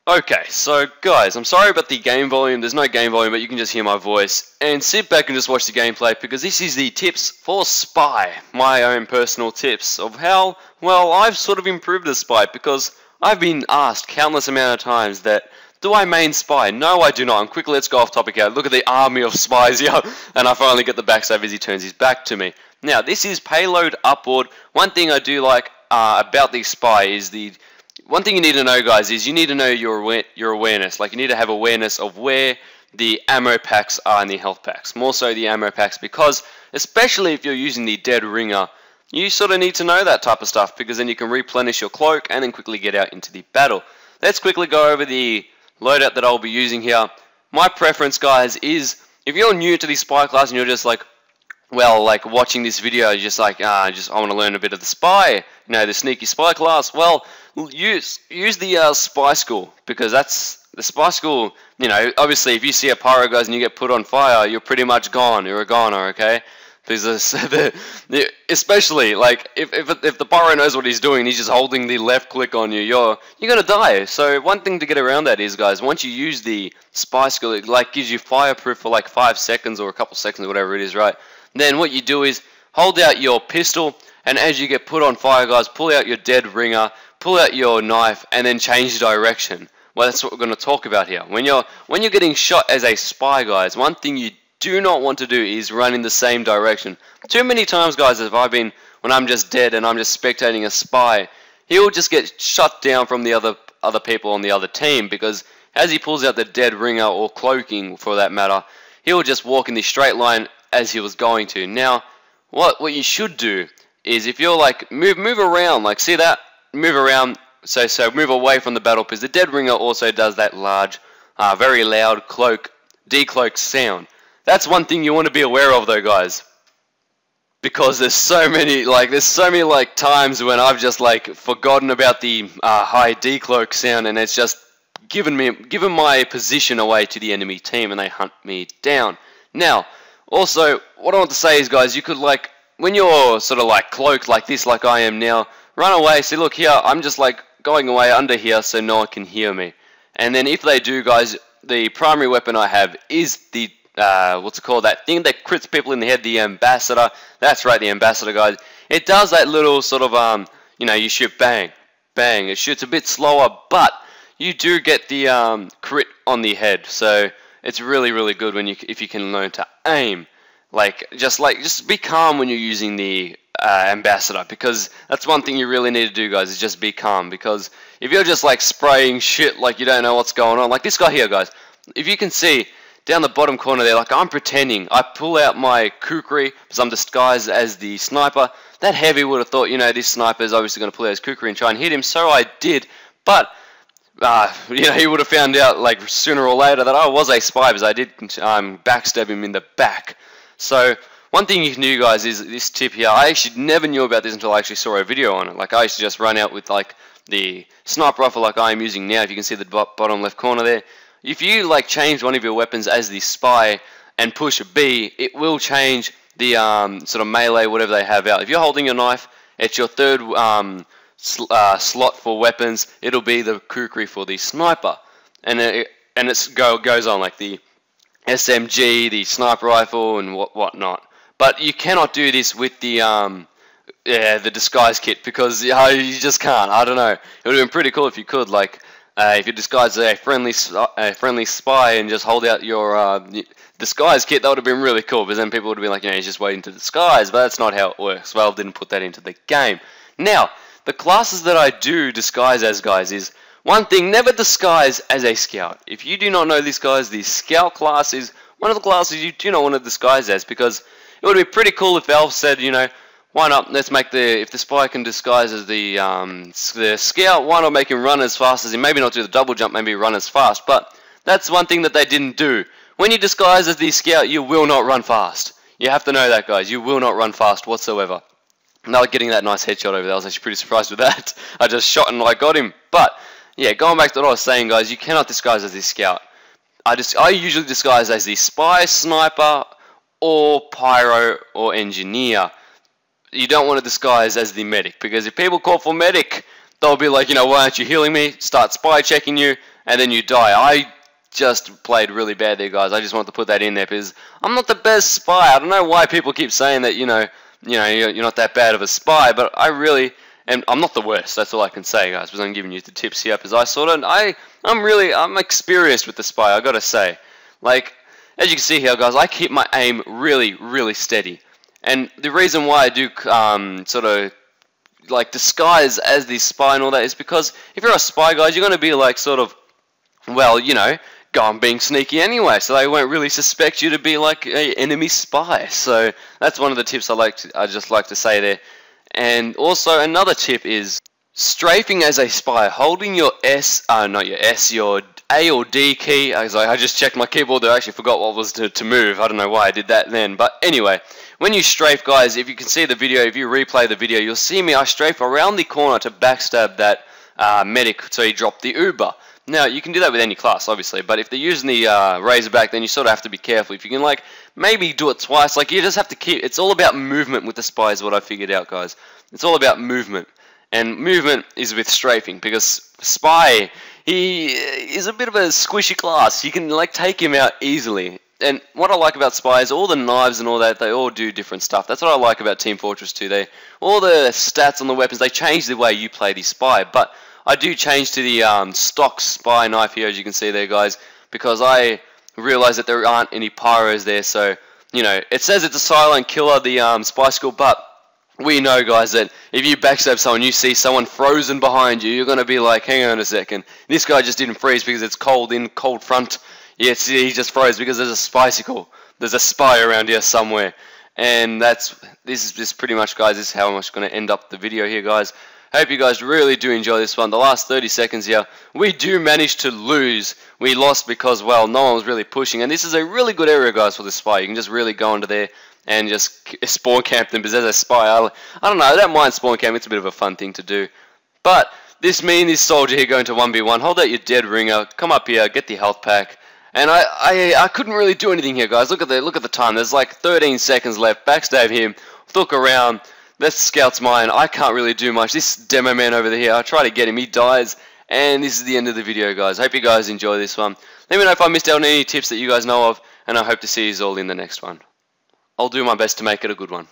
Okay, so guys, I'm sorry about the game volume. There's no game volume, but you can just hear my voice. And sit back and just watch the gameplay, because this is the tips for Spy. My own personal tips of how, well, I've sort of improved as Spy, because I've been asked countless amount of times that, do I main Spy? No, I do not. And quickly, let's go off topic here. Look at the army of spies here. And I finally get the backstab as he turns his back to me. Now, this is payload upward. One thing I do like about the Spy is one thing you need to know, guys, is you need to know your awareness. Like, you need to have awareness of where the ammo packs are in the health packs. More so the ammo packs, because especially if you're using the dead ringer, you sort of need to know that type of stuff, because then you can replenish your cloak and then quickly get out into the battle. Let's quickly go over the loadout that I'll be using here. My preference, guys, is if you're new to the Spy class and you're just like, well, like watching this video, you're just like, I want to learn a bit of the Spy, you know, the sneaky Spy class. Well, use the Spy school, because that's the Spy school. You know, obviously, if you see a pyro, guys, and you get put on fire, you're pretty much gone. You're a goner, okay? Because especially like if the pyro knows what he's doing, he's just holding the left click on you, you're gonna die. So one thing to get around that is, guys, once you use the Spy skill, it like gives you fireproof for like 5 seconds or a couple seconds or whatever it is, right? Then what you do is hold out your pistol, and as you get put on fire, guys, pull out your dead ringer, pull out your knife, and then change direction. Well, that's what we're going to talk about here. When you're getting shot as a Spy, guys, one thing you do not want to do is run in the same direction. Too many times, guys, when I'm just dead and I'm just spectating a Spy, he'll just get shut down from the other people on the other team, because as he pulls out the dead ringer, or cloaking for that matter, he'll just walk in the straight line as he was going to. Now, what you should do is, if you're like, move around, like, see that? Move around, so move away from the battle, because the dead ringer also does that large, very loud decloak sound. That's one thing you want to be aware of, though, guys, because there's so many times when I've just like forgotten about the high decloak sound, and it's just given my position away to the enemy team, and they hunt me down. Now, also, what I want to say is, guys, you could, like, when you're sort of like cloaked like this, like I am now, run away. See, look here, I'm just like going away under here so no one can hear me. And then if they do, guys, the primary weapon I have is the what's it called, that thing that crits people in the head, the ambassador. That's right, the ambassador, guys. It does that little sort of you know, you shoot bang, bang. It shoots a bit slower, but you do get the crit on the head. So it's really, really good if you can learn to aim. Just be calm when you're using the ambassador, because that's one thing you really need to do, guys, is just be calm. Because if you're just like spraying shit like you don't know what's going on, like this guy here, guys, if you can see down the bottom corner there, like I'm pretending, I pull out my kukri because I'm disguised as the sniper. That heavy would have thought, you know, this sniper is obviously going to pull out his kukri and try and hit him, so I did, but you know, he would have found out like sooner or later that I was a Spy, because I did backstab him in the back. So one thing you can do, guys, is this tip here. I actually never knew about this until I actually saw a video on it. Like, I used to just run out with like the sniper rifle like I am using now. If you can see the bottom left corner there, if you like change one of your weapons as the Spy and push B, it will change the sort of melee, whatever they have out. If you're holding your knife, it's your third slot for weapons. It'll be the kukri for the sniper, and it goes on like the SMG, the sniper rifle, and whatnot. But you cannot do this with the disguise kit, because you just can't. I don't know. It would have been pretty cool if you could, like, if you disguise a friendly Spy and just hold out your disguise kit. That would have been really cool, because then people would have been like, you know, he's just waiting to disguise. But that's not how it works. Valve didn't put that into the game. Now, the classes that I do disguise as, guys, is one thing: never disguise as a scout. If you do not know this, guys, the scout class is one of the classes you do not want to disguise as, because it would be pretty cool if Valve said, you know, why not, let's make if the Spy can disguise as the scout, why not make him run as fast as him? Maybe not do the double jump, maybe run as fast. But that's one thing that they didn't do. When you disguise as the scout, you will not run fast. You have to know that, guys. You will not run fast whatsoever. Now, getting that nice headshot over there, I was actually pretty surprised with that. I just shot and I got him. But yeah, going back to what I was saying, guys, you cannot disguise as the scout. I usually disguise as the Spy, sniper, or pyro, or engineer. You don't want to disguise as the medic, because if people call for medic, they'll be like, you know, why aren't you healing me? Start spy checking you, and then you die. I just played really bad there, guys. I just wanted to put that in there because I'm not the best spy. I don't know why people keep saying that, you're not that bad of a spy, but I really am. I'm not the worst. That's all I can say, guys, because I'm giving you the tips here. Because I'm experienced with the spy, I gotta say. Like, as you can see here, guys, I keep my aim really, really steady. And the reason why I do sort of like disguise as the spy and all that is because if you're a spy, guys, you're gonna be like sort of, well, go on being sneaky anyway, so they won't really suspect you to be like an enemy spy. So that's one of the tips I just like to say there. And also another tip is strafing as a spy, holding your your A or D key. I just checked my keyboard there. I actually forgot what was to move. I don't know why I did that then. But anyway, when you strafe, guys, if you can see the video, if you replay the video, you'll see me. I strafe around the corner to backstab that medic so he dropped the Uber. Now, you can do that with any class, obviously, but if they're using the Razorback, then you sort of have to be careful. If you can, like, maybe do it twice, like, you just have to keep... It's all about movement with the spy is what I figured out, guys. It's all about movement. And movement is with strafing, because spy, he is a bit of a squishy class. You can, like, take him out easily. And what I like about spy is all the knives and all that, they all do different stuff. That's what I like about Team Fortress 2. All the stats on the weapons, they change the way you play the spy, but... I do change to the stock spy knife here, as you can see there, guys, because I realize that there aren't any pyros there. So, it says it's a silent killer, the spy skill, but we know, guys, that if you backstab someone, you see someone frozen behind you, you're going to be like, hang on a second, this guy just didn't freeze because it's cold front. Yes, he just froze because there's a spicicle. There's a spy around here somewhere. And this is pretty much, guys, this is how I'm going to end up the video here, guys. Hope you guys really do enjoy this one. The last 30 seconds here, we do manage to lose. We lost because, well, no one was really pushing. And this is a really good area, guys, for the spy. You can just really go into there and just spawn camp them. Because as a spy, I don't know, I don't mind spawn camp. It's a bit of a fun thing to do. But this soldier here going to 1v1. Hold out your dead ringer. Come up here, get the health pack. And I couldn't really do anything here, guys. Look at the time. There's like 13 seconds left. Backstab him. Look around. That scout's mine. I can't really do much. This demo man over here, I try to get him. He dies. And this is the end of the video, guys. Hope you guys enjoy this one. Let me know if I missed out on any tips that you guys know of. And I hope to see you all in the next one. I'll do my best to make it a good one.